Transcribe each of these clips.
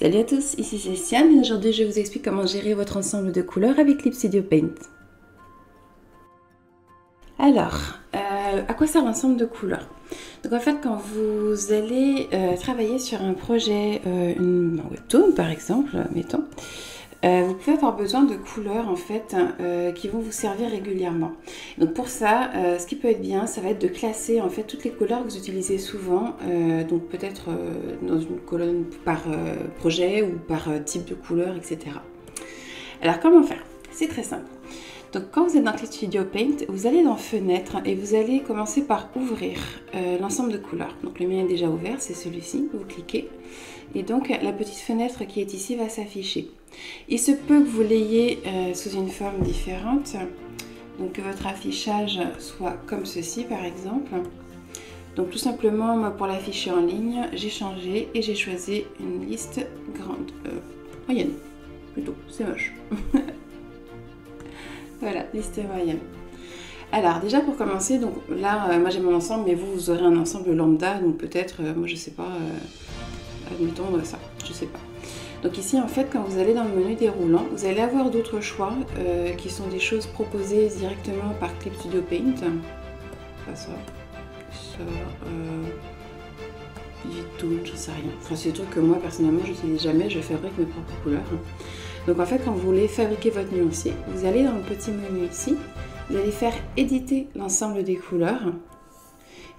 Salut à tous, ici c'est Siane et aujourd'hui je vous explique comment gérer votre ensemble de couleurs avec Clip Studio Paint. Alors, à quoi sert l'ensemble de couleurs? Donc en fait quand vous allez travailler sur un projet, une webtoon par exemple, mettons, vous pouvez avoir besoin de couleurs en fait qui vont vous servir régulièrement. Donc pour ça, ce qui peut être bien, ça va être de classer en fait toutes les couleurs que vous utilisez souvent, donc peut-être dans une colonne par projet ou par type de couleur, etc. Alors comment faire? C'est très simple. Donc quand vous êtes dans Clip Studio Paint, vous allez dans Fenêtre et vous allez commencer par ouvrir l'ensemble de couleurs. Donc le mien est déjà ouvert, c'est celui-ci, vous cliquez. Et donc la petite fenêtre qui est ici va s'afficher. Il se peut que vous l'ayez sous une forme différente, donc que votre affichage soit comme ceci par exemple. Donc tout simplement, moi pour l'afficher en ligne, j'ai changé et j'ai choisi une liste grande, moyenne plutôt, c'est moche. Voilà, liste moyenne. Alors déjà pour commencer, donc là moi j'ai mon ensemble, mais vous aurez un ensemble lambda, donc peut-être, moi je sais pas, admettons ça, je sais pas. Donc ici en fait quand vous allez dans le menu déroulant, vous allez avoir d'autres choix qui sont des choses proposées directement par Clip Studio Paint. Pas ça, ça, Vitoon, je sais rien. Enfin c'est des trucs que moi personnellement je n'utilise jamais, je fabrique mes propres couleurs. Donc en fait quand vous voulez fabriquer votre nuancier, vous allez dans le petit menu ici, vous allez faire éditer l'ensemble des couleurs.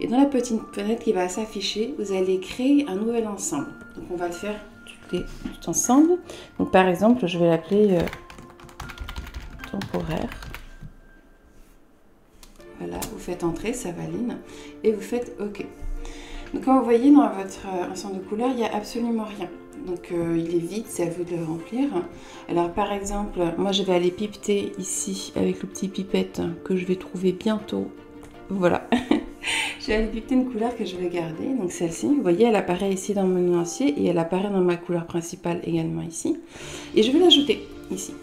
Et dans la petite fenêtre qui va s'afficher, vous allez créer un nouvel ensemble. Donc on va le faire tout ensemble. Donc par exemple, je vais l'appeler temporaire. Voilà, vous faites entrer, ça valide. Et vous faites OK. Donc comme vous voyez dans votre ensemble de couleurs, il n'y a absolument rien. Donc il est vide, c'est à vous de le remplir. Alors par exemple, moi je vais aller pipeter ici avec le petit pipette que je vais trouver bientôt. Voilà. Je vais aller pipeter une couleur que je vais garder, donc celle-ci. Vous voyez, elle apparaît ici dans mon nuancier et elle apparaît dans ma couleur principale également ici. Et je vais l'ajouter ici.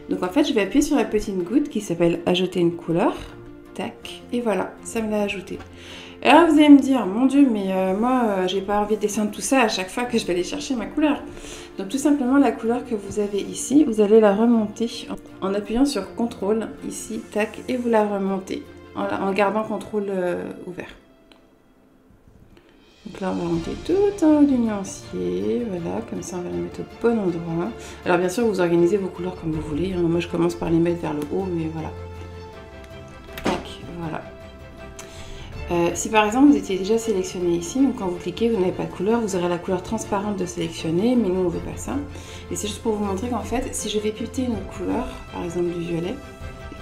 Donc en fait, je vais appuyer sur la petite goutte qui s'appelle ajouter une couleur. Tac, et voilà, ça me l'a ajouté. Et alors vous allez me dire, mon Dieu, mais moi, j'ai pas envie de descendre tout ça à chaque fois que je vais aller chercher ma couleur. Donc tout simplement, la couleur que vous avez ici, vous allez la remonter en appuyant sur CTRL, ici, tac, et vous la remontez en gardant CTRL ouvert. Donc là, on va remonter tout en haut du nuancier, voilà, comme ça on va les mettre au bon endroit. Alors bien sûr, vous organisez vos couleurs comme vous voulez, hein. Moi je commence par les mettre vers le haut, mais voilà. Tac, voilà. Si par exemple vous étiez déjà sélectionné ici, donc quand vous cliquez, vous n'avez pas de couleur, vous aurez la couleur transparente de sélectionner, mais nous on ne veut pas ça. Et c'est juste pour vous montrer qu'en fait, si je vais pipeter une couleur, par exemple du violet,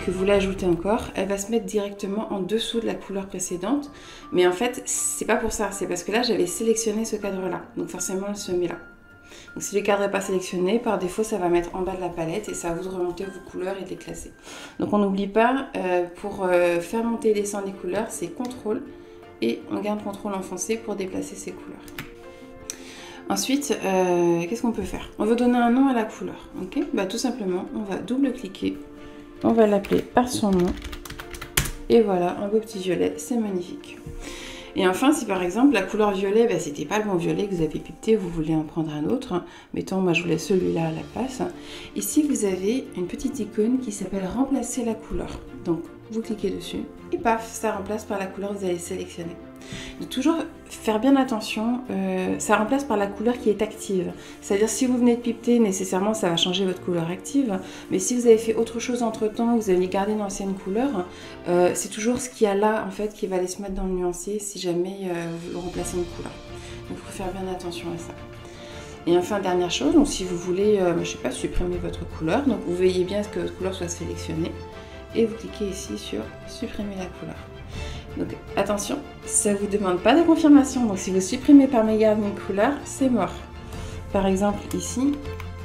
que vous l'ajoutez encore, elle va se mettre directement en dessous de la couleur précédente. Mais en fait, c'est pas pour ça, c'est parce que là, j'avais sélectionné ce cadre-là. Donc forcément, elle se met là. Donc si le cadre n'est pas sélectionné, par défaut, ça va mettre en bas de la palette et ça va vous remonter vos couleurs et les classer. Donc on n'oublie pas, pour faire monter et descendre les couleurs, c'est CTRL et on garde CTRL enfoncé pour déplacer ces couleurs. Ensuite, qu'est-ce qu'on peut faire? On veut donner un nom à la couleur. Okay, bah, tout simplement, on va double-cliquer. On va l'appeler par son nom. Et voilà, un beau petit violet, c'est magnifique. Et enfin, si par exemple la couleur violet, bah, c'était pas le bon violet que vous avez pipeté, vous voulez en prendre un autre, mettons, moi je voulais celui-là à la place. Ici, vous avez une petite icône qui s'appelle remplacer la couleur. Donc, vous cliquez dessus et paf, ça remplace par la couleur que vous avez sélectionnée. De toujours faire bien attention, ça remplace par la couleur qui est active. C'est-à-dire si vous venez de pipeter, nécessairement ça va changer votre couleur active. Mais si vous avez fait autre chose entre temps, vous avez gardé une ancienne couleur, c'est toujours ce qu'il y a là en fait qui va aller se mettre dans le nuancier si jamais vous remplacez une couleur. Donc il faut faire bien attention à ça. Et enfin dernière chose, donc si vous voulez, je sais pas, supprimer votre couleur, donc vous veillez bien à ce que votre couleur soit sélectionnée et vous cliquez ici sur supprimer la couleur. Donc attention, ça ne vous demande pas de confirmation, donc si vous supprimez par mégarde une couleur, c'est mort. Par exemple ici,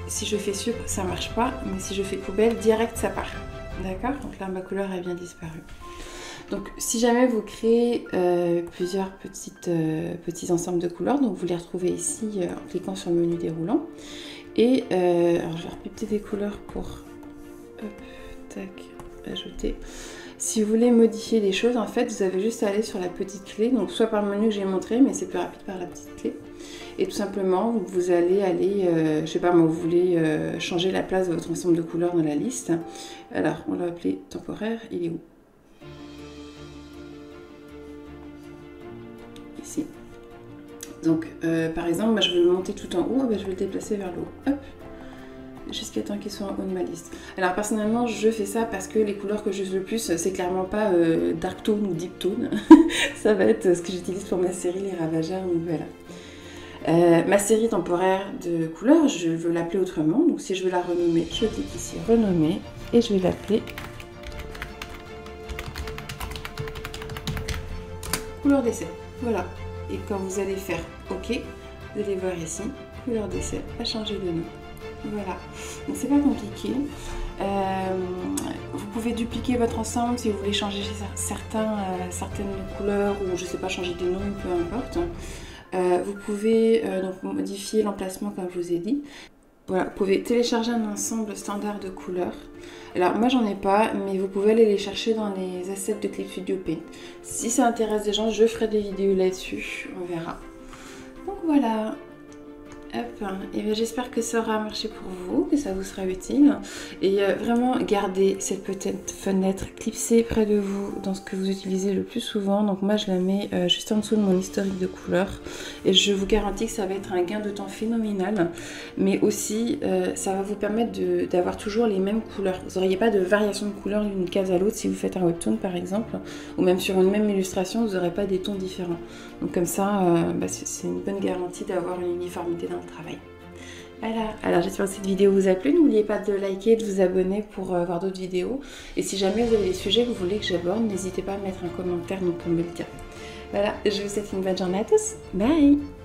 si je fais sup, ça ne marche pas, mais si je fais poubelle, direct ça part. D'accord? Donc là ma couleur a bien disparu. Donc si jamais vous créez plusieurs petits ensembles de couleurs, donc vous les retrouvez ici en cliquant sur le menu déroulant. Et alors je vais repipeter des couleurs pour hop, tac, ajouter. Si vous voulez modifier les choses, en fait, vous avez juste à aller sur la petite clé, donc soit par le menu que j'ai montré, mais c'est plus rapide par la petite clé. Et tout simplement, vous allez aller, je sais pas moi, vous voulez changer la place de votre ensemble de couleurs dans la liste. Alors, on l'a appelé temporaire, il est où? Ici. Donc, par exemple, moi, je veux le monter tout en haut, je vais le déplacer vers le haut. Hop, jusqu'à temps qu'il soit en haut de ma liste. Alors personnellement je fais ça parce que les couleurs que j'use le plus c'est clairement pas dark tone ou deep tone. Ça va être ce que j'utilise pour ma série Les Ravageurs. Donc voilà. Ma série temporaire de couleurs, je veux l'appeler autrement. Donc si je veux la renommer, je clique ici renommer et je vais l'appeler couleur d'essai. Voilà. Et quand vous allez faire OK, vous allez voir ici, couleur d'essai a changé de nom. Voilà, donc c'est pas compliqué. Vous pouvez dupliquer votre ensemble si vous voulez changer certaines couleurs ou je sais pas, changer des noms, peu importe. Vous pouvez donc modifier l'emplacement comme je vous ai dit. Voilà, vous pouvez télécharger un ensemble standard de couleurs. Alors moi j'en ai pas, mais vous pouvez aller les chercher dans les assets de Clip Studio Paint. Si ça intéresse des gens, je ferai des vidéos là-dessus, on verra. Donc voilà. Hop, et bien j'espère que ça aura marché pour vous, que ça vous sera utile. Et vraiment gardez cette petite fenêtre clipsée près de vous dans ce que vous utilisez le plus souvent. Donc moi je la mets juste en dessous de mon historique de couleurs. Et je vous garantis que ça va être un gain de temps phénoménal. Mais aussi ça va vous permettre d'avoir toujours les mêmes couleurs. Vous n'auriez pas de variation de couleurs d'une case à l'autre si vous faites un webtoon par exemple. Ou même sur une même illustration, vous n'aurez pas des tons différents. Donc comme ça, c'est une bonne garantie d'avoir une uniformité dans le travail. Voilà, alors j'espère que cette vidéo vous a plu. N'oubliez pas de liker et de vous abonner pour voir d'autres vidéos. Et si jamais vous avez des sujets que vous voulez que j'aborde, n'hésitez pas à mettre un commentaire pour me le dire. Voilà, je vous souhaite une bonne journée à tous. Bye!